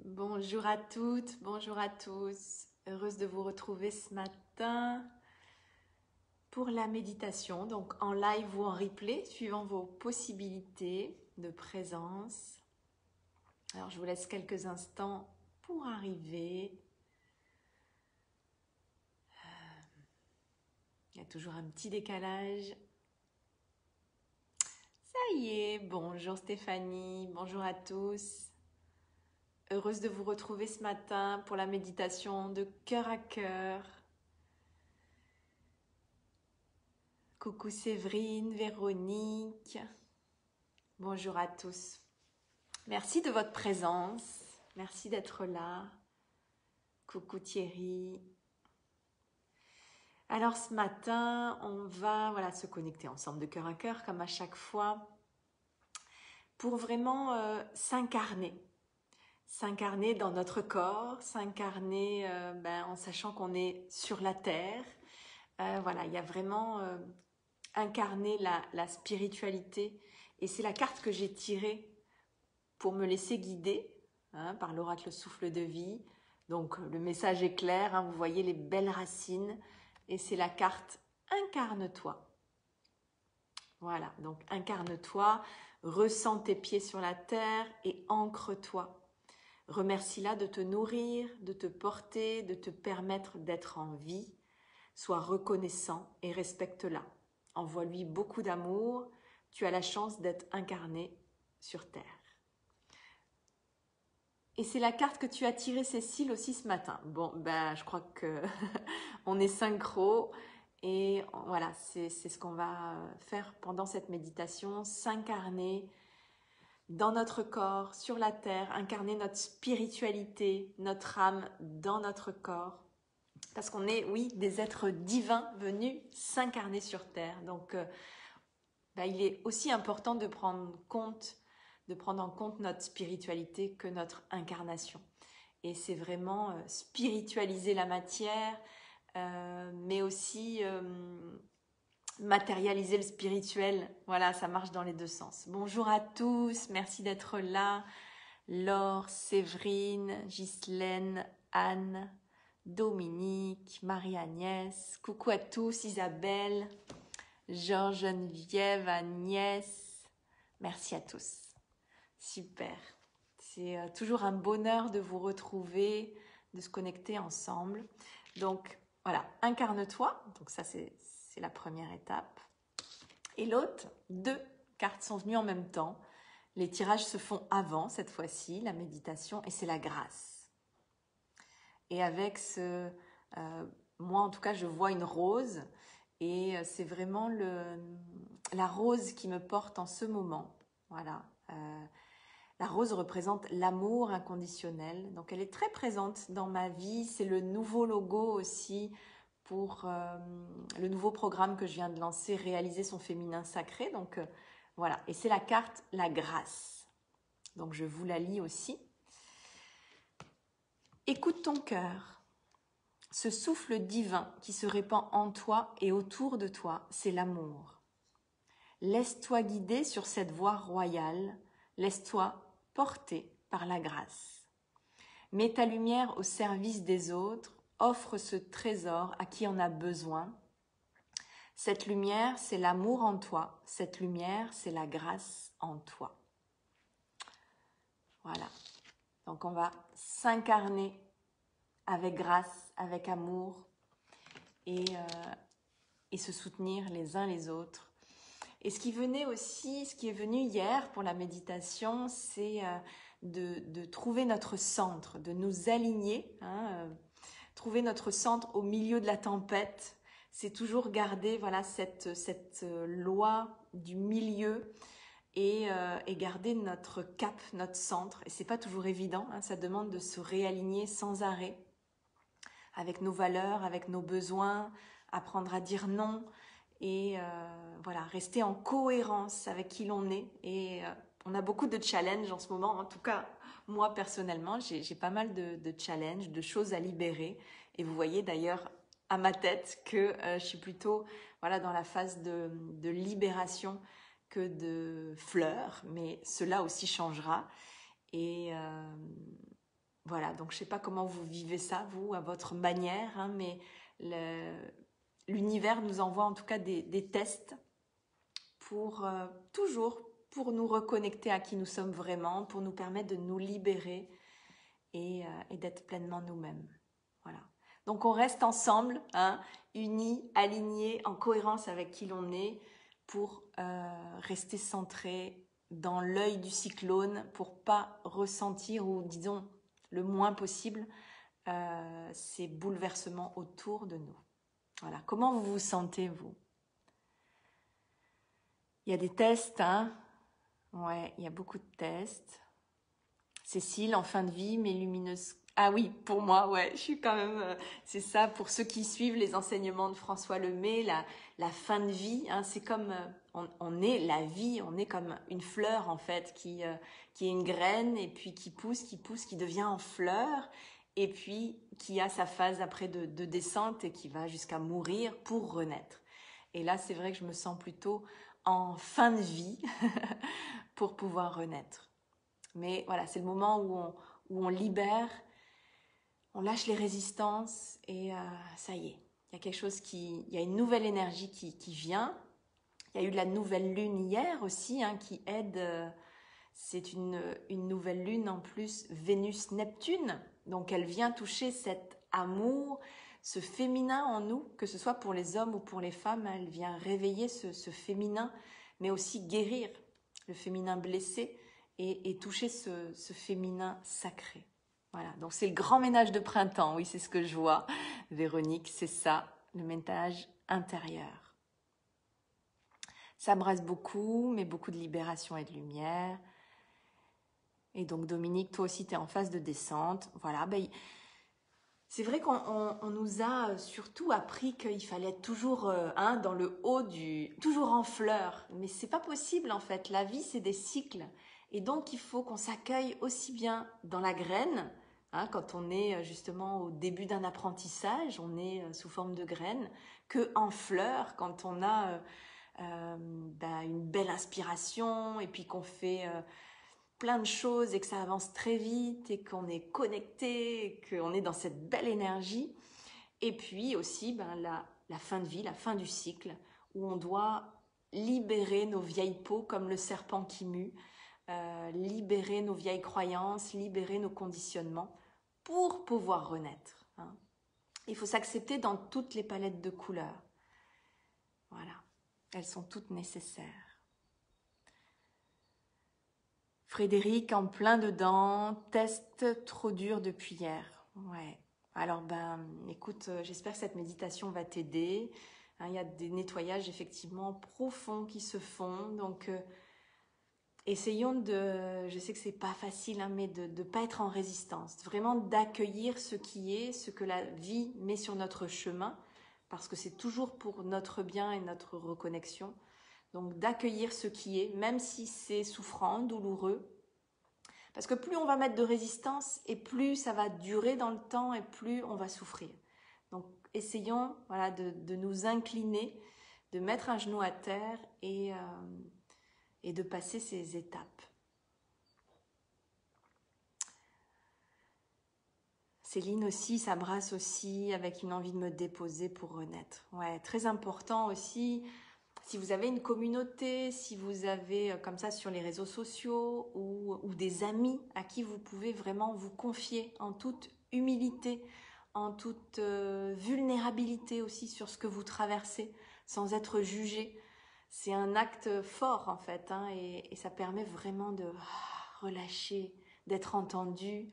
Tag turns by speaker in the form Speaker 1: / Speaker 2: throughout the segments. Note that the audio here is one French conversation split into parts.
Speaker 1: Bonjour à toutes, bonjour à tous. Heureuse de vous retrouver ce matin pour la méditation, donc en live ou en replay, suivant vos possibilités de présence. Alors je vous laisse quelques instants pour arriver. Il y a toujours un petit décalage. Ça y est, bonjour Stéphanie, bonjour à tous. Heureuse de vous retrouver ce matin pour la méditation de cœur à cœur. Coucou Séverine, Véronique, bonjour à tous. Merci de votre présence, merci d'être là. Coucou Thierry. Alors ce matin, on va se connecter ensemble de cœur à cœur comme à chaque fois pour vraiment s'incarner dans notre corps, s'incarner en sachant qu'on est sur la terre. Il y a vraiment incarner la spiritualité et c'est la carte que j'ai tirée pour me laisser guider par l'oracle souffle de vie. Donc le message est clair, vous voyez les belles racines et c'est la carte incarne-toi. Voilà, donc incarne-toi, ressens tes pieds sur la terre et ancre-toi. Remercie-la de te nourrir, de te porter, de te permettre d'être en vie. Sois reconnaissant et respecte-la. Envoie-lui beaucoup d'amour. Tu as la chance d'être incarné sur terre. Et c'est la carte que tu as tirée, Cécile, aussi ce matin. Bon, je crois que on est synchro. Et voilà, c'est ce qu'on va faire pendant cette méditation. S'incarner dans notre corps, sur la terre. Incarner notre spiritualité, notre âme dans notre corps. Parce qu'on est, oui, des êtres divins venus s'incarner sur terre. Donc, il est aussi important de prendre en compte notre spiritualité que notre incarnation. Et c'est vraiment spiritualiser la matière, mais aussi matérialiser le spirituel. Voilà, ça marche dans les deux sens. Bonjour à tous, merci d'être là. Laure, Séverine, Ghislaine, Anne, Dominique, Marie-Agnès, coucou à tous, Isabelle, Georges, Geneviève, Agnès, merci à tous. Super, c'est toujours un bonheur de vous retrouver, de se connecter ensemble. Donc voilà, incarne-toi, donc ça c'est la première étape. Et l'autre, 2 cartes sont venues en même temps. Les tirages se font avant cette fois-ci, la méditation, et c'est la grâce. Et avec moi en tout cas je vois une rose, et c'est vraiment la rose qui me porte en ce moment. Voilà. La rose représente l'amour inconditionnel, donc elle est très présente dans ma vie. C'est le nouveau logo aussi pour le nouveau programme que je viens de lancer, Réaliser son féminin sacré. Donc voilà, et c'est la carte la grâce. Donc je vous la lis aussi. Écoute ton cœur. Ce souffle divin qui se répand en toi et autour de toi, c'est l'amour. Laisse-toi guider sur cette voie royale, laisse-toi porter par la grâce. Mets ta lumière au service des autres, offre ce trésor à qui en a besoin. Cette lumière, c'est l'amour en toi, cette lumière, c'est la grâce en toi. Voilà, donc on va s'incarner avec grâce, avec amour et se soutenir les uns les autres. Et ce qui est venu hier pour la méditation, c'est de trouver notre centre, de nous aligner, trouver notre centre au milieu de la tempête. C'est toujours garder cette loi du milieu et garder notre cap, notre centre. Et c'est pas toujours évident, ça demande de se réaligner sans arrêt avec nos valeurs, avec nos besoins, apprendre à dire non et rester en cohérence avec qui l'on est. Et on a beaucoup de challenges en ce moment. En tout cas, moi personnellement, j'ai pas mal de challenges, de choses à libérer. Et vous voyez d'ailleurs à ma tête que je suis plutôt dans la phase de libération que de fleurs. Mais cela aussi changera. Et voilà, donc je ne sais pas comment vous vivez ça, vous, à votre manière, hein, mais l'univers nous envoie en tout cas des tests pour toujours, pour nous reconnecter à qui nous sommes vraiment, pour nous permettre de nous libérer et d'être pleinement nous-mêmes. Voilà. Donc on reste ensemble, hein, unis, alignés, en cohérence avec qui l'on est, pour rester centrés dans l'œil du cyclone, pour pas ressentir, ou disons le moins possible, ces bouleversements autour de nous. Voilà. Comment vous vous sentez, vous? Il y a des tests, hein? Ouais, il y a beaucoup de tests. Cécile, en fin de vie, mais lumineuse. Ah oui, pour moi, ouais, je suis quand même... c'est ça, pour ceux qui suivent les enseignements de François Lemay, la fin de vie, hein, c'est comme... on est la vie, on est comme une fleur, en fait, qui est une graine, et puis qui pousse, qui devient en fleur, et puis qui a sa phase après de descente, et qui va jusqu'à mourir pour renaître. Et là, c'est vrai que je me sens plutôt en fin de vie pour pouvoir renaître. Mais voilà, c'est le moment où on libère, on lâche les résistances et ça y est. Il y a quelque chose il y a une nouvelle énergie qui vient. Il y a eu de la nouvelle lune hier aussi, hein, qui aide. C'est une nouvelle lune en plus, Vénus-Neptune. Donc elle vient toucher cet amour, ce féminin en nous, que ce soit pour les hommes ou pour les femmes. Elle vient réveiller ce féminin, mais aussi guérir le féminin blessé et toucher ce féminin sacré. Voilà, donc c'est le grand ménage de printemps, oui, c'est ce que je vois, Véronique, c'est ça, le ménage intérieur. Ça embrasse beaucoup, mais beaucoup de libération et de lumière. Et donc Dominique, toi aussi, tu es en phase de descente. Voilà, ben, c'est vrai qu'on nous a surtout appris qu'il fallait être toujours dans le haut toujours en fleurs. Mais c'est pas possible en fait, la vie c'est des cycles. Et donc il faut qu'on s'accueille aussi bien dans la graine, hein, quand on est justement au début d'un apprentissage, on est sous forme de graine, que en fleurs, quand on a une belle inspiration et puis qu'on fait plein de choses et que ça avance très vite et qu'on est connecté, et qu'on est dans cette belle énergie. Et puis aussi la fin de vie, la fin du cycle, où on doit libérer nos vieilles peaux comme le serpent qui mue, libérer nos vieilles croyances, libérer nos conditionnements pour pouvoir renaître. Hein. Il faut s'accepter dans toutes les palettes de couleurs. Voilà, elles sont toutes nécessaires. Frédéric, en plein dedans, test trop dur depuis hier. Ouais. Alors, écoute, j'espère que cette méditation va t'aider. Hein, il y a des nettoyages effectivement profonds qui se font. Donc, essayons je sais que c'est pas facile, hein, mais de ne pas être en résistance. Vraiment d'accueillir ce qui est, ce que la vie met sur notre chemin, parce que c'est toujours pour notre bien et notre reconnexion. Donc d'accueillir ce qui est, même si c'est souffrant, douloureux. Parce que plus on va mettre de résistance et plus ça va durer dans le temps et plus on va souffrir. Donc essayons de nous incliner, de mettre un genou à terre et de passer ces étapes. Céline aussi s'abrace aussi avec une envie de me déposer pour renaître. Ouais, très important aussi. Si vous avez une communauté, si vous avez comme ça sur les réseaux sociaux ou des amis à qui vous pouvez vraiment vous confier en toute humilité, en toute vulnérabilité aussi sur ce que vous traversez, sans être jugé. C'est un acte fort en fait, hein, et ça permet vraiment de relâcher, d'être entendu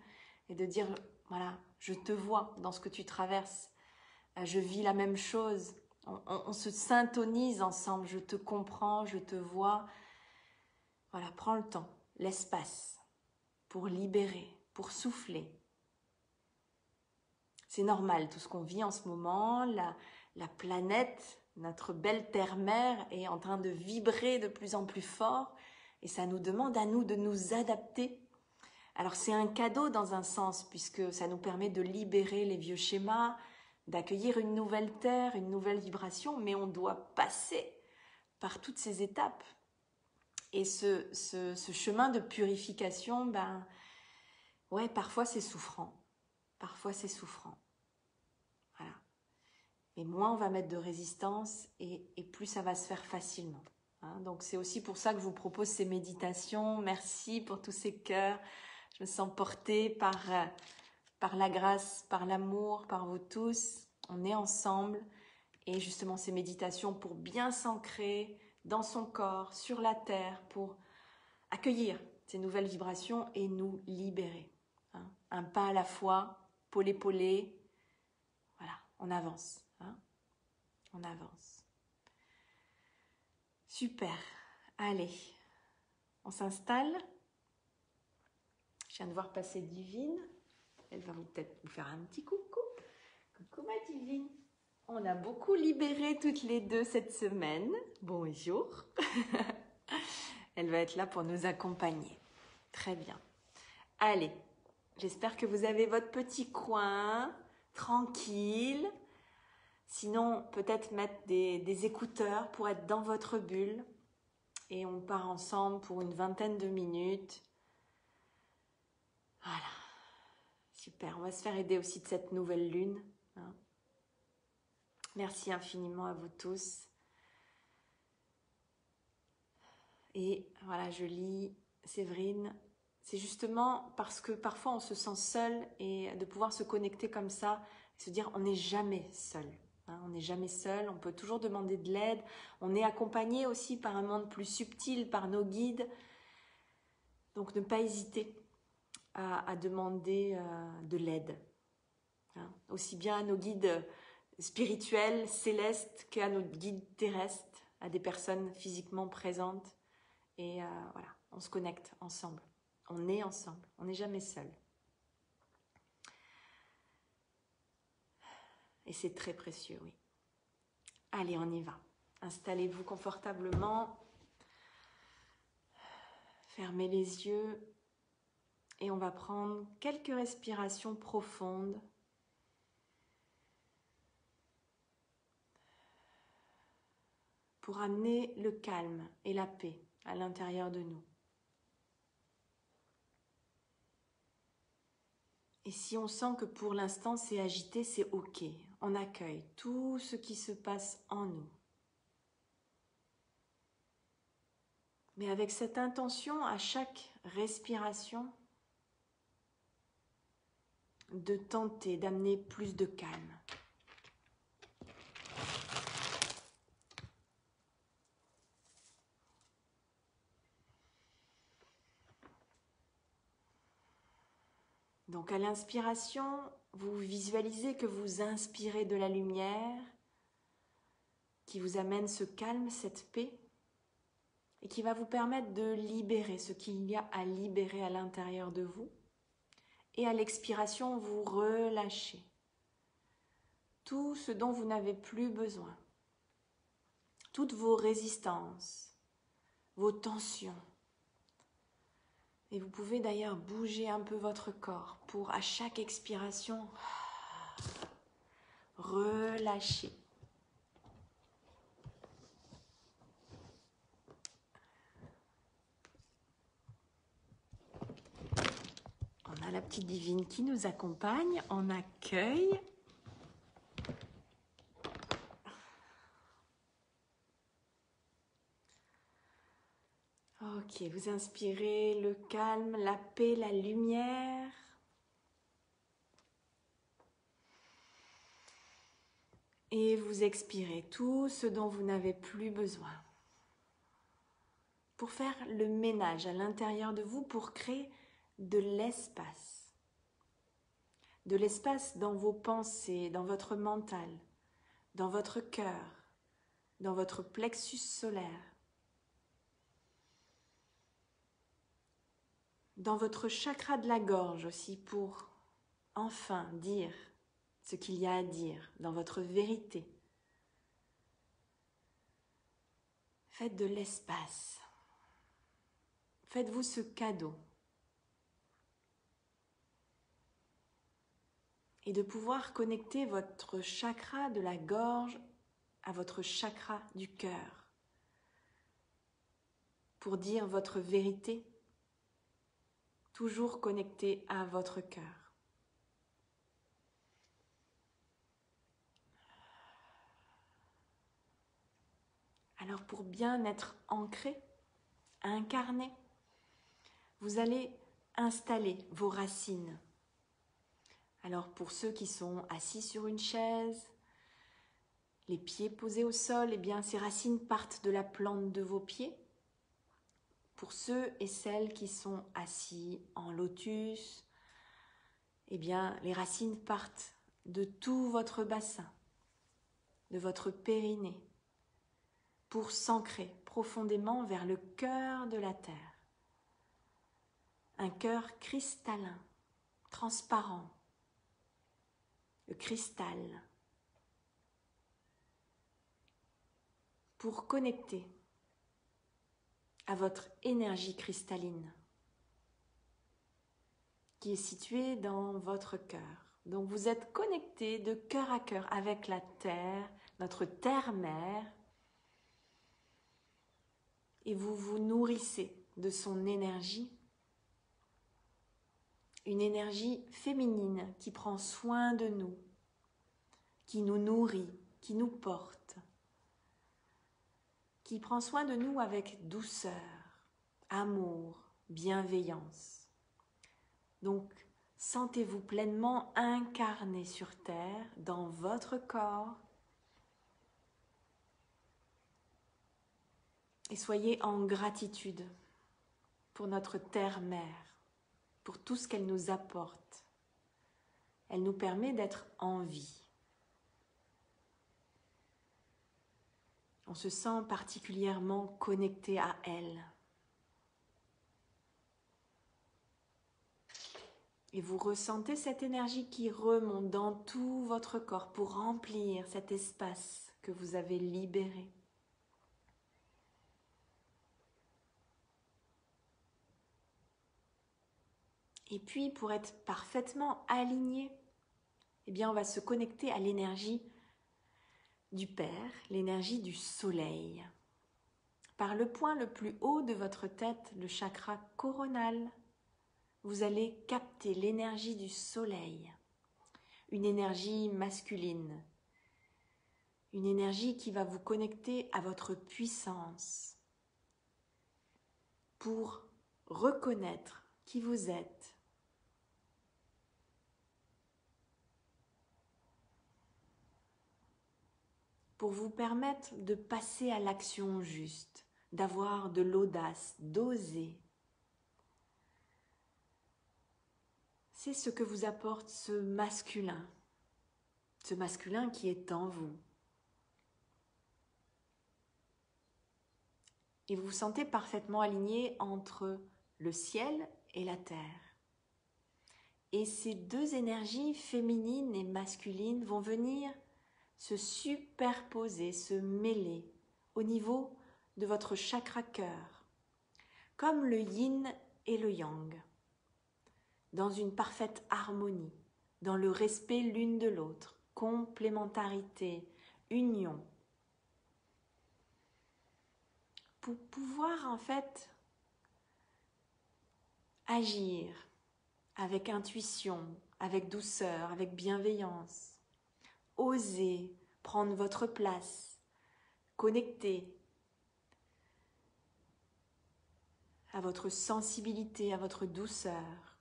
Speaker 1: et de dire voilà, je te vois dans ce que tu traverses, je vis la même chose. On se syntonise ensemble, je te comprends, je te vois. Voilà, prends le temps, l'espace pour libérer, pour souffler. C'est normal, tout ce qu'on vit en ce moment, la planète, notre belle terre-mère est en train de vibrer de plus en plus fort et ça nous demande à nous de nous adapter. Alors c'est un cadeau dans un sens puisque ça nous permet de libérer les vieux schémas, d'accueillir une nouvelle terre, une nouvelle vibration, mais on doit passer par toutes ces étapes. Et ce chemin de purification, Ouais, parfois c'est souffrant. Parfois c'est souffrant. Voilà. Mais moins on va mettre de résistance et plus ça va se faire facilement. Hein. Donc c'est aussi pour ça que je vous propose ces méditations. Merci pour tous ces cœurs. Je me sens portée par la grâce, par l'amour, par vous tous. On est ensemble. Et justement ces méditations pour bien s'ancrer dans son corps, sur la terre, pour accueillir ces nouvelles vibrations et nous libérer. Hein. Un pas à la fois, épaulé. Voilà, on avance. Hein. On avance. Super. Allez, on s'installe. Je viens de voir passer Divine. Elle va peut-être vous faire un petit coucou. Coucou ma Divine. On a beaucoup libéré toutes les deux cette semaine. Bonjour. Elle va être là pour nous accompagner. Très bien. Allez, j'espère que vous avez votre petit coin, tranquille. Sinon, peut-être mettre des écouteurs pour être dans votre bulle. Et on part ensemble pour une vingtaine de minutes. Voilà. Super. On va se faire aider aussi de cette nouvelle lune. Hein. Merci infiniment à vous tous. Et voilà, je lis Séverine. C'est justement parce que parfois on se sent seul et de pouvoir se connecter comme ça, se dire on n'est jamais seul. Hein, on n'est jamais seul, on peut toujours demander de l'aide. On est accompagné aussi par un monde plus subtil, par nos guides. Donc ne pas hésiter à demander de l'aide. Hein, aussi bien à nos guides spirituels, célestes, qu'à nos guides terrestres, à des personnes physiquement présentes. Et voilà, on se connecte ensemble. On est ensemble, on n'est jamais seul. Et c'est très précieux, oui. Allez, on y va. Installez-vous confortablement. Fermez les yeux. Et on va prendre quelques respirations profondes. Pour amener le calme et la paix à l'intérieur de nous. Et si on sent que pour l'instant c'est agité, c'est ok. On accueille tout ce qui se passe en nous. Mais avec cette intention, à chaque respiration, de tenter d'amener plus de calme. Donc à l'inspiration, vous visualisez que vous inspirez de la lumière qui vous amène ce calme, cette paix, et qui va vous permettre de libérer ce qu'il y a à libérer à l'intérieur de vous. Et à l'expiration, vous relâchez tout ce dont vous n'avez plus besoin, toutes vos résistances, vos tensions. Et vous pouvez d'ailleurs bouger un peu votre corps pour, à chaque expiration, relâcher. On a la petite divine qui nous accompagne en accueil. Ok, vous inspirez le calme, la paix, la lumière. Et vous expirez tout ce dont vous n'avez plus besoin. Pour faire le ménage à l'intérieur de vous, pour créer de l'espace. De l'espace dans vos pensées, dans votre mental, dans votre cœur, dans votre plexus solaire. Dans votre chakra de la gorge aussi, pour enfin dire ce qu'il y a à dire, dans votre vérité. Faites de l'espace. Faites-vous ce cadeau. Et de pouvoir connecter votre chakra de la gorge à votre chakra du cœur. Pour dire votre vérité, toujours connecté à votre cœur. Alors pour bien être ancré, incarné, vous allez installer vos racines. Alors pour ceux qui sont assis sur une chaise, les pieds posés au sol, eh bien ces racines partent de la plante de vos pieds. Pour ceux et celles qui sont assis en lotus, eh bien les racines partent de tout votre bassin, de votre périnée, pour s'ancrer profondément vers le cœur de la terre. Un cœur cristallin, transparent, le cristal, pour connecter à votre énergie cristalline qui est située dans votre cœur. Donc vous êtes connecté de cœur à cœur avec la terre, notre terre-mère, et vous vous nourrissez de son énergie, une énergie féminine qui prend soin de nous, qui nous nourrit, qui nous porte, qui prend soin de nous avec douceur, amour, bienveillance. Donc, sentez-vous pleinement incarné sur terre, dans votre corps, et soyez en gratitude pour notre terre-mère, pour tout ce qu'elle nous apporte. Elle nous permet d'être en vie. On se sent particulièrement connecté à elle. Et vous ressentez cette énergie qui remonte dans tout votre corps pour remplir cet espace que vous avez libéré. Et puis, pour être parfaitement aligné, eh bien, on va se connecter à l'énergie du Père, l'énergie du soleil. Par le point le plus haut de votre tête, le chakra coronal, vous allez capter l'énergie du soleil, une énergie masculine, une énergie qui va vous connecter à votre puissance pour reconnaître qui vous êtes, pour vous permettre de passer à l'action juste, d'avoir de l'audace, d'oser. C'est ce que vous apporte ce masculin qui est en vous. Et vous vous sentez parfaitement aligné entre le ciel et la terre. Et ces deux énergies féminines et masculines vont venir se superposer, se mêler au niveau de votre chakra cœur, comme le yin et le yang, dans une parfaite harmonie, dans le respect l'une de l'autre, complémentarité, union, pour pouvoir en fait agir avec intuition, avec douceur, avec bienveillance. Osez prendre votre place, connecter à votre sensibilité, à votre douceur.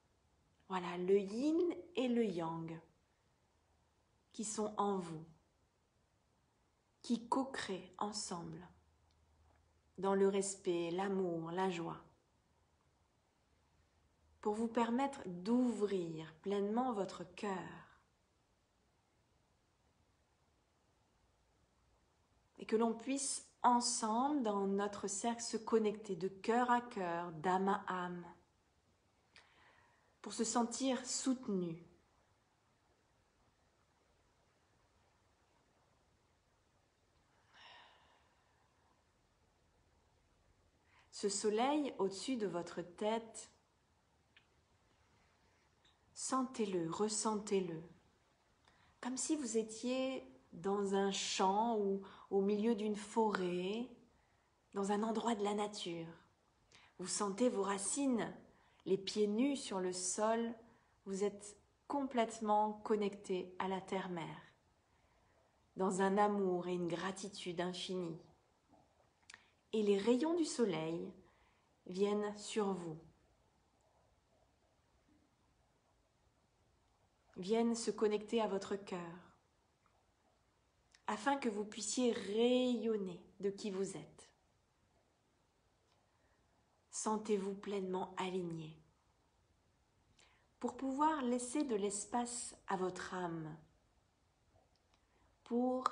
Speaker 1: Voilà, le yin et le yang qui sont en vous, qui co-créent ensemble dans le respect, l'amour, la joie, pour vous permettre d'ouvrir pleinement votre cœur et que l'on puisse ensemble dans notre cercle se connecter de cœur à cœur, d'âme à âme, pour se sentir soutenu. Ce soleil au-dessus de votre tête, sentez-le, ressentez-le, comme si vous étiez dans un champ ou au milieu d'une forêt, dans un endroit de la nature. Vous sentez vos racines les pieds nus sur le sol, vous êtes complètement connecté à la terre-mère, dans un amour et une gratitude infinie. Et les rayons du soleil viennent sur vous, viennent se connecter à votre cœur, afin que vous puissiez rayonner de qui vous êtes. Sentez-vous pleinement aligné pour pouvoir laisser de l'espace à votre âme, pour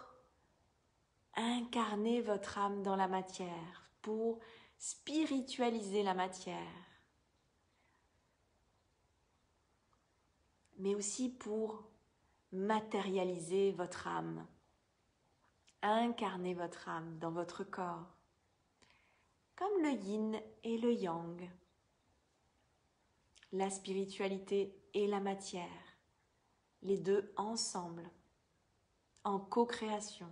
Speaker 1: incarner votre âme dans la matière, pour spiritualiser la matière, mais aussi pour matérialiser votre âme, incarner votre âme dans votre corps, comme le yin et le yang, la spiritualité et la matière, les deux ensemble, en co-création.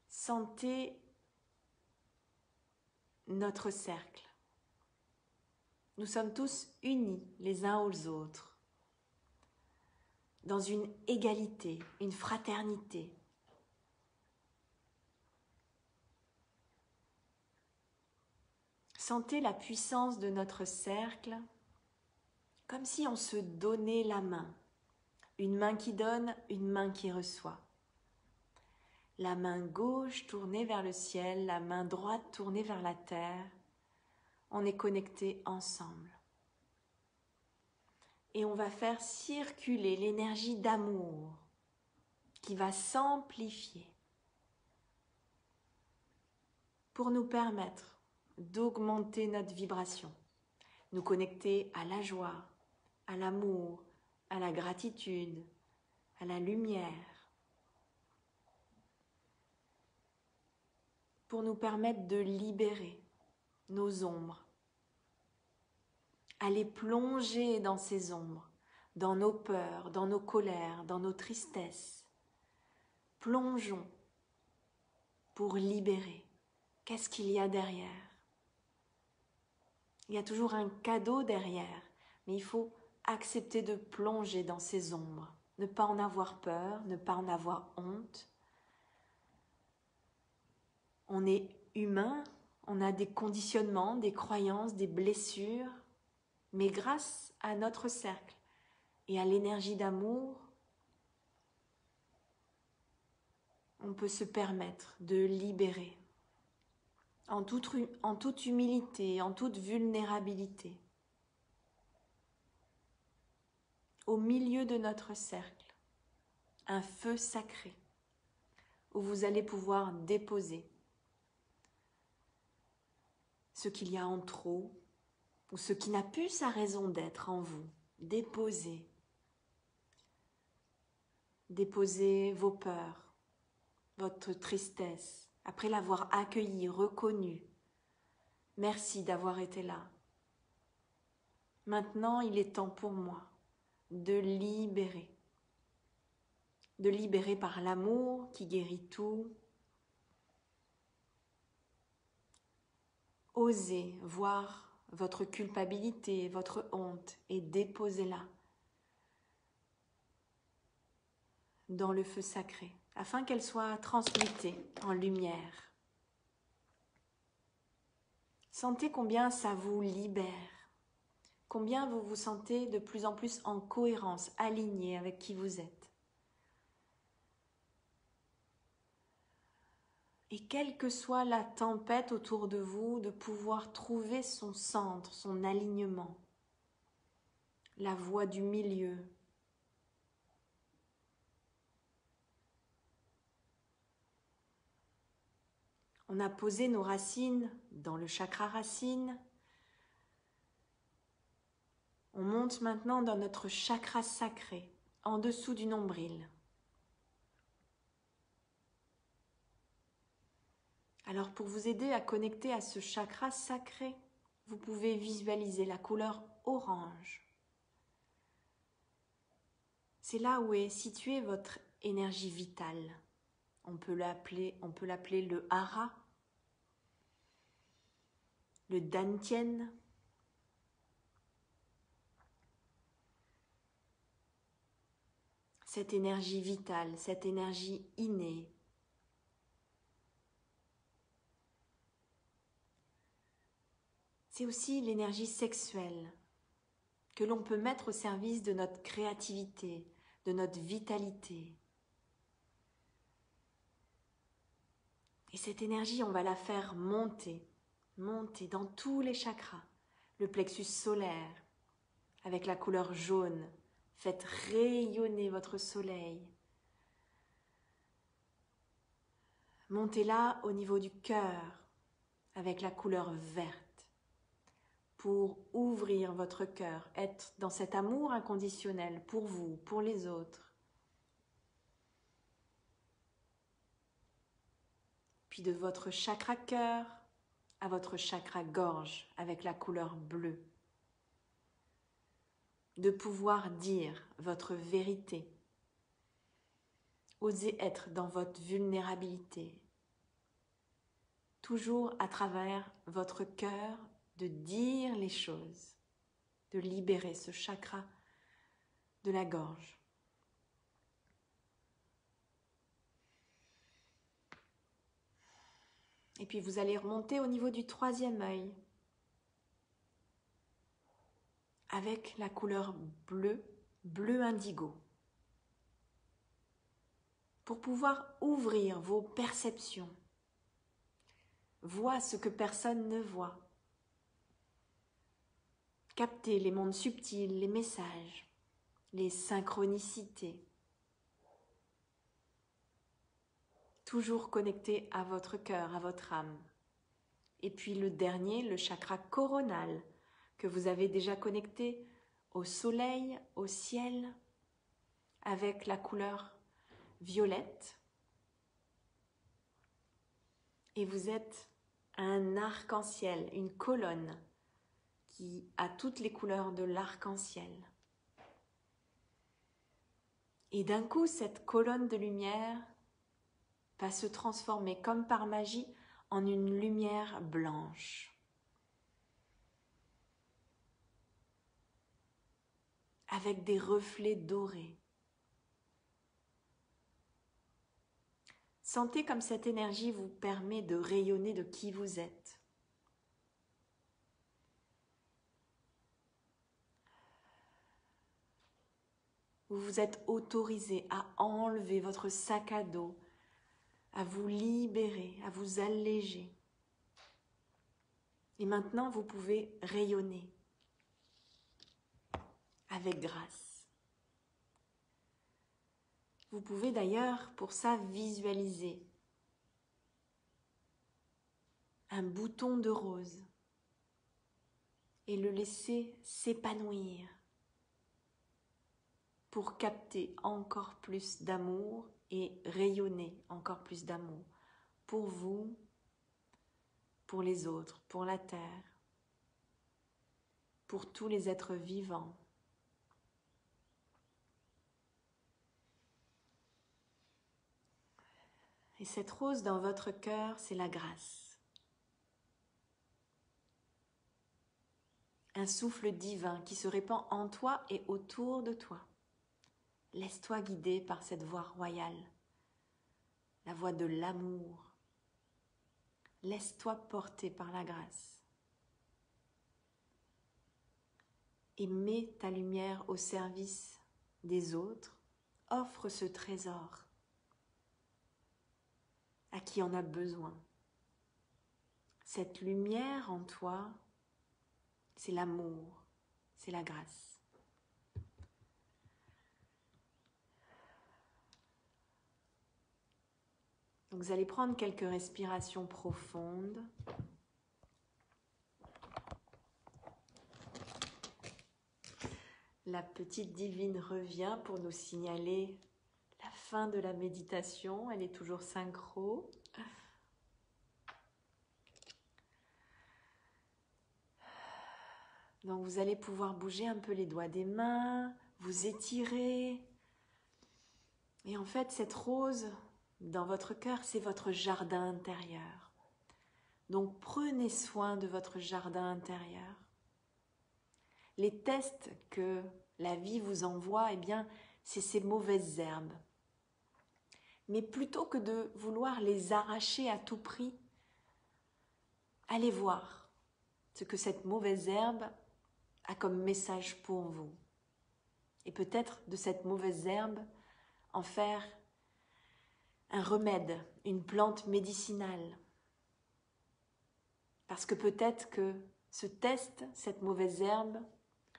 Speaker 1: Sentez notre cercle. Nous sommes tous unis les uns aux autres, dans une égalité, une fraternité. Sentez la puissance de notre cercle, comme si on se donnait la main. Une main qui donne, une main qui reçoit. La main gauche tournée vers le ciel, la main droite tournée vers la terre. On est connectés ensemble. Et on va faire circuler l'énergie d'amour qui va s'amplifier pour nous permettre d'augmenter notre vibration, nous connecter à la joie, à l'amour, à la gratitude, à la lumière, pour nous permettre de libérer nos ombres, aller plonger dans ces ombres, dans nos peurs, dans nos colères, dans nos tristesses. Plongeons pour libérer. Qu'est-ce qu'il y a derrière? Il y a toujours un cadeau derrière, mais il faut accepter de plonger dans ces ombres, ne pas en avoir peur, ne pas en avoir honte. On est humain, on a des conditionnements, des croyances, des blessures, mais grâce à notre cercle et à l'énergie d'amour, on peut se permettre de libérer en toute humilité, en toute vulnérabilité. Au milieu de notre cercle, un feu sacré où vous allez pouvoir déposer ce qu'il y a en trop ou ce qui n'a plus sa raison d'être en vous. Déposez vos peurs, votre tristesse, après l'avoir accueilli, reconnu. Merci d'avoir été là. Maintenant, il est temps pour moi de libérer par l'amour qui guérit tout. Osez voir votre culpabilité, votre honte et déposez-la dans le feu sacré, afin qu'elle soit transmutée en lumière. Sentez combien ça vous libère, combien vous vous sentez de plus en plus en cohérence, aligné avec qui vous êtes. Et quelle que soit la tempête autour de vous, de pouvoir trouver son centre, son alignement, la voie du milieu. On a posé nos racines dans le chakra racine. On monte maintenant dans notre chakra sacré, en dessous du nombril. Alors pour vous aider à connecter à ce chakra sacré, vous pouvez visualiser la couleur orange. C'est là où est située votre énergie vitale. On peut l'appeler le hara, le dantian. Cette énergie vitale, cette énergie innée. C'est aussi l'énergie sexuelle que l'on peut mettre au service de notre créativité, de notre vitalité. Et cette énergie, on va la faire monter dans tous les chakras. Le plexus solaire, avec la couleur jaune. Faites rayonner votre soleil. Montez là au niveau du cœur, avec la couleur verte, pour ouvrir votre cœur, être dans cet amour inconditionnel pour vous, pour les autres. Puis de votre chakra cœur à votre chakra gorge, avec la couleur bleue. De pouvoir dire votre vérité. Osez être dans votre vulnérabilité. Toujours à travers votre cœur, de dire les choses, de libérer ce chakra de la gorge. Et puis vous allez remonter au niveau du troisième œil, avec la couleur bleu indigo, pour pouvoir ouvrir vos perceptions. Vois ce que personne ne voit. Captez les mondes subtils, les messages, les synchronicités. Toujours connecté à votre cœur, à votre âme. Et puis le dernier, le chakra coronal, que vous avez déjà connecté au soleil, au ciel, avec la couleur violette. Et vous êtes un arc-en-ciel, une colonne qui a toutes les couleurs de l'arc-en-ciel. Et d'un coup, cette colonne de lumière va se transformer comme par magie en une lumière blanche. Avec des reflets dorés. Sentez comme cette énergie vous permet de rayonner de qui vous êtes. Vous vous êtes autorisé à enlever votre sac à dos, à vous libérer, à vous alléger. Et maintenant, vous pouvez rayonner avec grâce. Vous pouvez d'ailleurs, pour ça, visualiser un bouton de rose et le laisser s'épanouir pour capter encore plus d'amour et rayonner encore plus d'amour pour vous, pour les autres, pour la terre, pour tous les êtres vivants. Et cette rose dans votre cœur, c'est la grâce. Un souffle divin qui se répand en toi et autour de toi. Laisse-toi guider par cette voie royale, la voie de l'amour. Laisse-toi porter par la grâce. Et mets ta lumière au service des autres. Offre ce trésor à qui en a besoin. Cette lumière en toi, c'est l'amour, c'est la grâce. Donc vous allez prendre quelques respirations profondes. La petite divine revient pour nous signaler la fin de la méditation. Elle est toujours synchro. Donc vous allez pouvoir bouger un peu les doigts des mains, vous étirer. Et en fait, cette rose dans votre cœur, c'est votre jardin intérieur. Donc prenez soin de votre jardin intérieur. Les tests que la vie vous envoie, eh bien, c'est ces mauvaises herbes. Mais plutôt que de vouloir les arracher à tout prix, allez voir ce que cette mauvaise herbe a comme message pour vous. Et peut-être de cette mauvaise herbe, en faire un remède, une plante médicinale. Parce que peut-être que ce test, cette mauvaise herbe,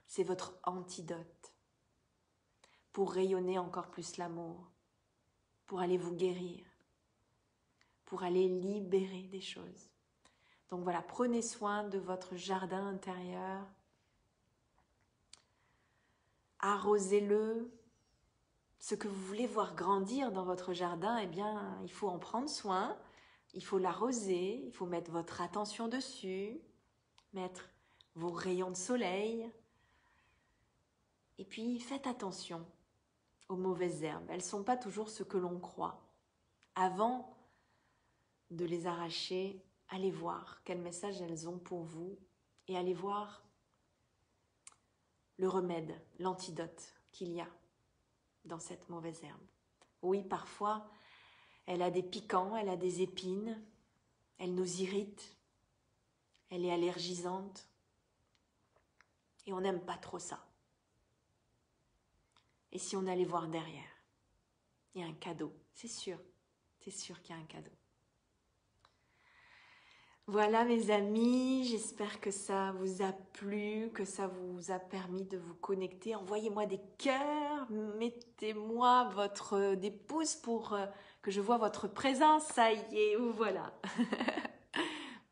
Speaker 1: c'est votre antidote pour rayonner encore plus l'amour, pour aller vous guérir, pour aller libérer des choses. Donc voilà, prenez soin de votre jardin intérieur, arrosez-le. Ce que vous voulez voir grandir dans votre jardin, eh bien, il faut en prendre soin, il faut l'arroser, il faut mettre votre attention dessus, mettre vos rayons de soleil. Et puis, faites attention aux mauvaises herbes. Elles ne sont pas toujours ce que l'on croit. Avant de les arracher, allez voir quel message elles ont pour vous et allez voir le remède, l'antidote qu'il y a dans cette mauvaise herbe. Oui, parfois, elle a des piquants, elle a des épines, elle nous irrite, elle est allergisante et on n'aime pas trop ça. Et si on allait voir derrière, il y a un cadeau, c'est sûr qu'il y a un cadeau. Voilà mes amis, j'espère que ça vous a plu, que ça vous a permis de vous connecter. Envoyez-moi des cœurs, mettez-moi des pouces pour que je vois votre présence. Ça y est, voilà.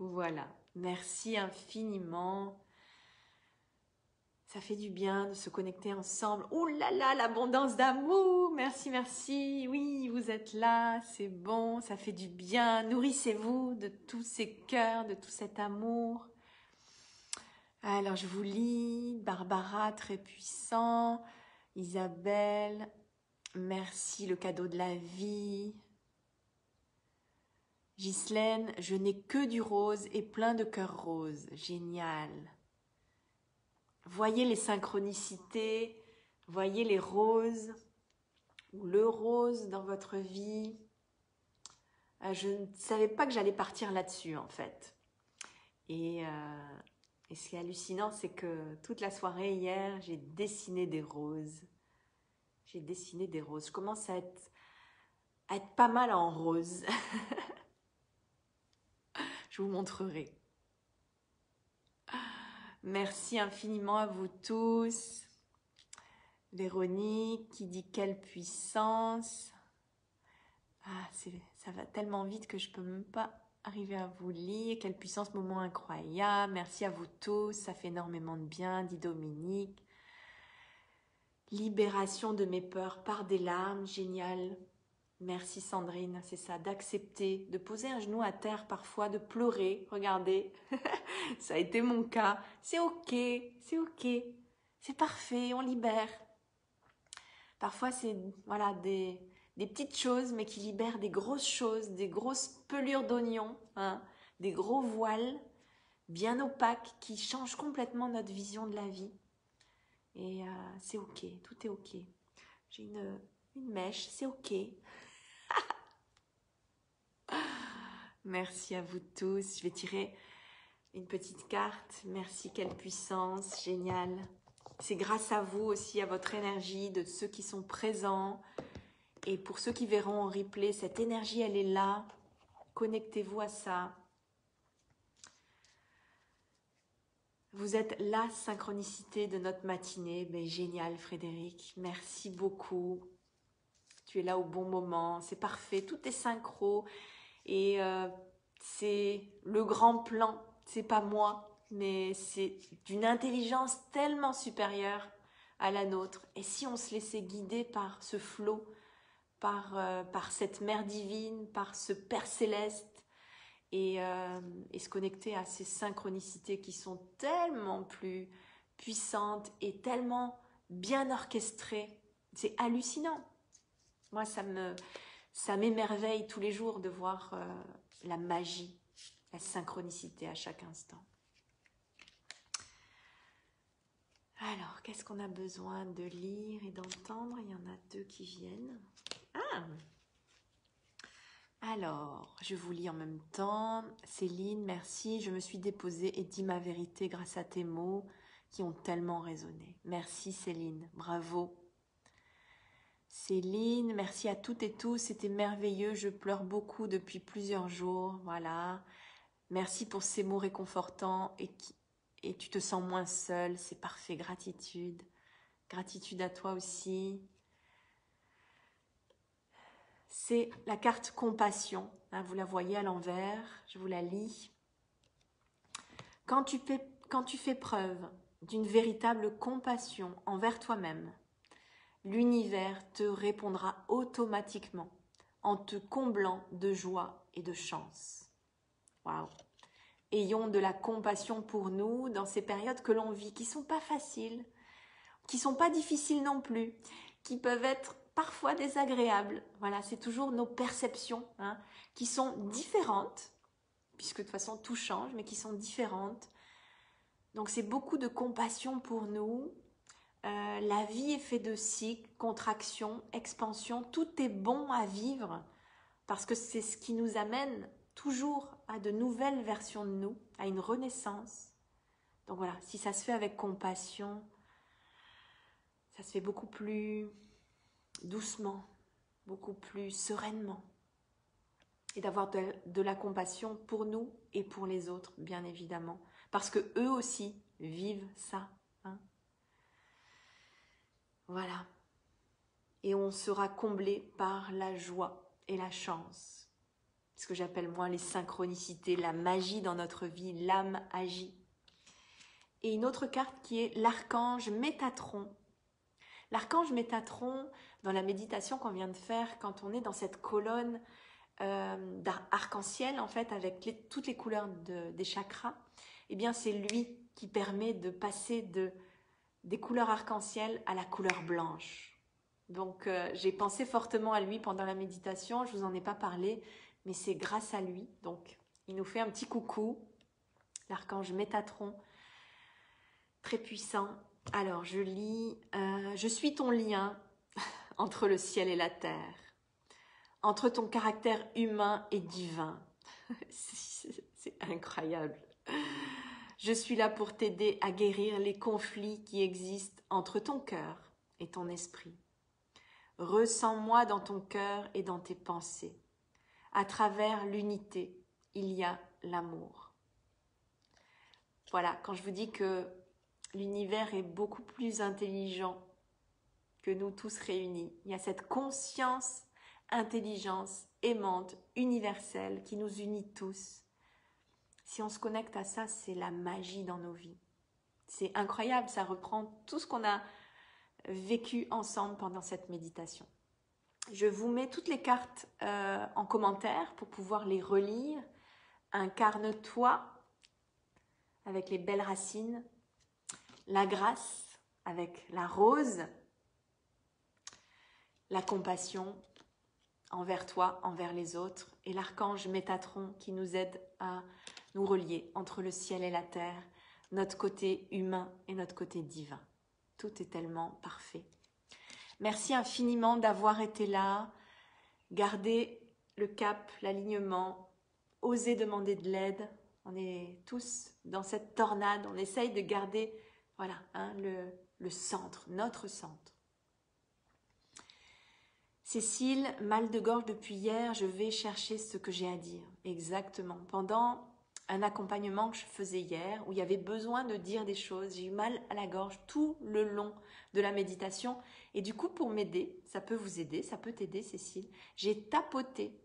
Speaker 1: Voilà, merci infiniment. Ça fait du bien de se connecter ensemble. Ouh là là, l'abondance d'amour. Merci, merci. Oui, vous êtes là, c'est bon, ça fait du bien. Nourrissez-vous de tous ces cœurs, de tout cet amour. Alors, je vous lis. Barbara, très puissant. Isabelle, merci, le cadeau de la vie. Ghislaine, je n'ai que du rose et plein de cœurs roses. Génial. Voyez les synchronicités, voyez les roses ou le rose dans votre vie. Je ne savais pas que j'allais partir là-dessus en fait. Et ce qui est hallucinant, c'est que toute la soirée hier, j'ai dessiné des roses. J'ai dessiné des roses. Je commence à être pas mal en rose. Je vous montrerai. Merci infiniment à vous tous. Véronique qui dit quelle puissance. Ah, ça va tellement vite que je peux même pas arriver à vous lire. Quelle puissance, moment incroyable. Merci à vous tous, ça fait énormément de bien, dit Dominique. Libération de mes peurs par des larmes, génial. Merci Sandrine, c'est ça, d'accepter, de poser un genou à terre parfois, de pleurer, regardez, ça a été mon cas, c'est ok, c'est parfait, on libère. Parfois c'est voilà, des petites choses mais qui libèrent des grosses choses, des grosses pelures d'oignons, hein, des gros voiles bien opaques qui changent complètement notre vision de la vie. Et c'est ok, tout est ok. J'ai une mèche, c'est ok. Merci à vous tous. Je vais tirer une petite carte. Merci, quelle puissance, génial. C'est grâce à vous aussi, à votre énergie, de ceux qui sont présents. Et pour ceux qui verront en replay, cette énergie, elle est là. Connectez-vous à ça. Vous êtes la synchronicité de notre matinée. Mais génial, Frédéric. Merci beaucoup. Tu es là au bon moment. C'est parfait. Tout est synchro. Et c'est le grand plan, c'est pas moi, mais c'est d'une intelligence tellement supérieure à la nôtre. Et si on se laissait guider par ce flot, par cette mère divine, par ce Père céleste, et se connecter à ces synchronicités qui sont tellement plus puissantes et tellement bien orchestrées, c'est hallucinant. Moi, ça ça m'émerveille tous les jours de voir la magie, la synchronicité à chaque instant. Alors, qu'est-ce qu'on a besoin de lire et d'entendre? Il y en a deux qui viennent. Ah! Alors, je vous lis en même temps. Céline, merci. Je me suis déposée et dit ma vérité grâce à tes mots qui ont tellement résonné. Merci Céline, bravo. Céline, merci à toutes et tous. C'était merveilleux. Je pleure beaucoup depuis plusieurs jours. Voilà. Merci pour ces mots réconfortants et tu te sens moins seule. C'est parfait. Gratitude. Gratitude à toi aussi. C'est la carte compassion, hein, vous la voyez à l'envers, je vous la lis. Quand tu fais preuve d'une véritable compassion envers toi-même, l'univers te répondra automatiquement en te comblant de joie et de chance. Waouh! Ayons de la compassion pour nous dans ces périodes que l'on vit, qui ne sont pas faciles, qui ne sont pas difficiles non plus, qui peuvent être parfois désagréables. Voilà, c'est toujours nos perceptions hein, qui sont différentes, puisque de toute façon tout change, mais qui sont différentes. Donc c'est beaucoup de compassion pour nous. La vie est faite de cycles, contraction, expansion. Tout est bon à vivre parce que c'est ce qui nous amène toujours à de nouvelles versions de nous, à une renaissance. Donc voilà, si ça se fait avec compassion, ça se fait beaucoup plus doucement, beaucoup plus sereinement. Et d'avoir de la compassion pour nous et pour les autres, bien évidemment. Parce que eux aussi vivent ça. Hein. Voilà. Et on sera comblé par la joie et la chance. Ce que j'appelle moi les synchronicités, la magie dans notre vie, l'âme agit. Et une autre carte qui est l'archange Métatron. L'archange Métatron, dans la méditation qu'on vient de faire, quand on est dans cette colonne d'arc-en-ciel, en fait, avec toutes les couleurs des chakras, eh bien, c'est lui qui permet de passer des couleurs arc-en-ciel à la couleur blanche. Donc, j'ai pensé fortement à lui pendant la méditation, je ne vous en ai pas parlé, mais c'est grâce à lui. Donc, il nous fait un petit coucou, l'archange Métatron, très puissant. Alors, je lis « Je suis ton lien entre le ciel et la terre, entre ton caractère humain et divin. » C'est incroyable. « Je suis là pour t'aider à guérir les conflits qui existent entre ton cœur et ton esprit. Ressens-moi dans ton cœur et dans tes pensées. À travers l'unité, il y a l'amour. » Voilà, quand je vous dis que l'univers est beaucoup plus intelligent que nous tous réunis. Il y a cette conscience, intelligence aimante, universelle qui nous unit tous. Si on se connecte à ça, c'est la magie dans nos vies. C'est incroyable, ça reprend tout ce qu'on a vécu ensemble pendant cette méditation. Je vous mets toutes les cartes en commentaire pour pouvoir les relire. Incarne-toi avec les belles racines. La grâce avec la rose, la compassion envers toi, envers les autres, et l'archange Métatron qui nous aide à nous relier entre le ciel et la terre, notre côté humain et notre côté divin. Tout est tellement parfait. Merci infiniment d'avoir été là. Gardez le cap, l'alignement, osez demander de l'aide. On est tous dans cette tornade, on essaye de garder voilà, hein, le centre, notre centre. Cécile, mal de gorge depuis hier, je vais chercher ce que j'ai à dire. Exactement. Pendant un accompagnement que je faisais hier, où il y avait besoin de dire des choses, j'ai eu mal à la gorge tout le long de la méditation. Et du coup, pour m'aider, ça peut vous aider, ça peut t'aider Cécile, j'ai tapoté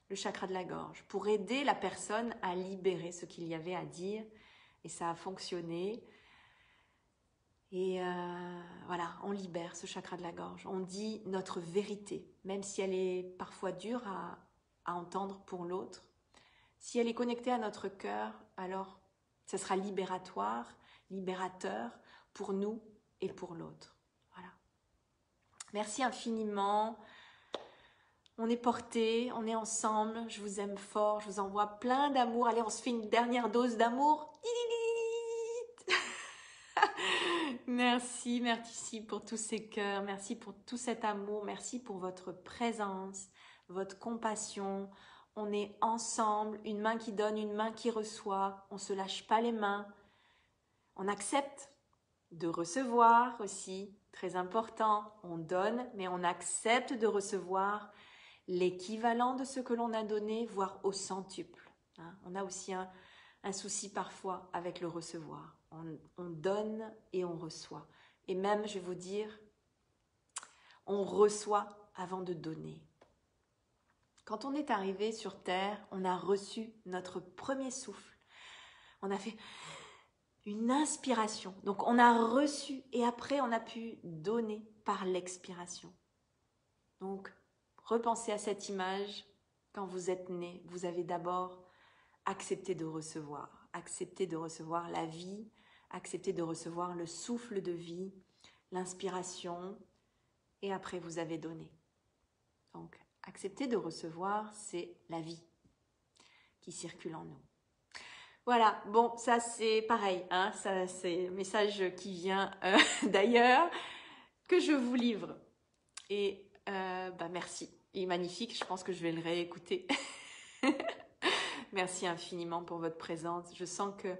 Speaker 1: le chakra de la gorge pour aider la personne à libérer ce qu'il y avait à dire. Et ça a fonctionné. Et voilà, on libère ce chakra de la gorge. On dit notre vérité, même si elle est parfois dure à entendre pour l'autre. Si elle est connectée à notre cœur, alors ce sera libératoire, libérateur pour nous et pour l'autre. Voilà. Merci infiniment. On est portés, on est ensemble, je vous aime fort, je vous envoie plein d'amour. Allez, on se fait une dernière dose d'amour. Merci, merci pour tous ces cœurs, merci pour tout cet amour, merci pour votre présence, votre compassion. On est ensemble, une main qui donne, une main qui reçoit, on ne se lâche pas les mains. On accepte de recevoir aussi, très important. On donne, mais on accepte de recevoir l'équivalent de ce que l'on a donné, voire au centuple. On a aussi un souci parfois avec le recevoir. On donne et on reçoit. Et même, je vais vous dire, on reçoit avant de donner. Quand on est arrivé sur Terre, on a reçu notre premier souffle. On a fait une inspiration. Donc on a reçu et après on a pu donner par l'expiration. Donc repensez à cette image. Quand vous êtes né, vous avez d'abord accepté de recevoir la vie, accepté de recevoir le souffle de vie, l'inspiration, et après vous avez donné. Donc accepter de recevoir, c'est la vie qui circule en nous. Voilà, bon, ça c'est pareil, ça c'est un message qui vient d'ailleurs, que je vous livre. Et merci, il est magnifique, je pense que je vais le réécouter. Merci infiniment pour votre présence. Je sens que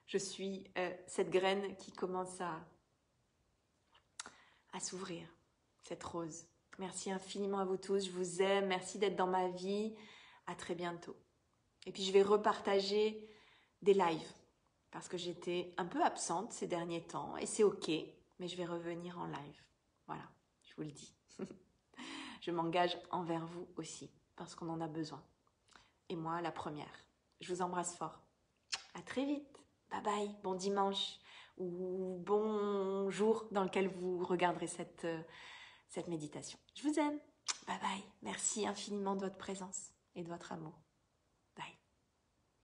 Speaker 1: je suis cette graine qui commence à s'ouvrir, cette rose. Merci infiniment à vous tous, je vous aime, merci d'être dans ma vie. À très bientôt. Et puis je vais repartager des lives parce que j'étais un peu absente ces derniers temps et c'est ok, mais je vais revenir en live. Voilà, je vous le dis. Je m'engage envers vous aussi parce qu'on en a besoin. Et moi, la première. Je vous embrasse fort. À très vite. Bye bye. Bon dimanche ou bon jour dans lequel vous regarderez cette méditation. Je vous aime. Bye bye. Merci infiniment de votre présence et de votre amour.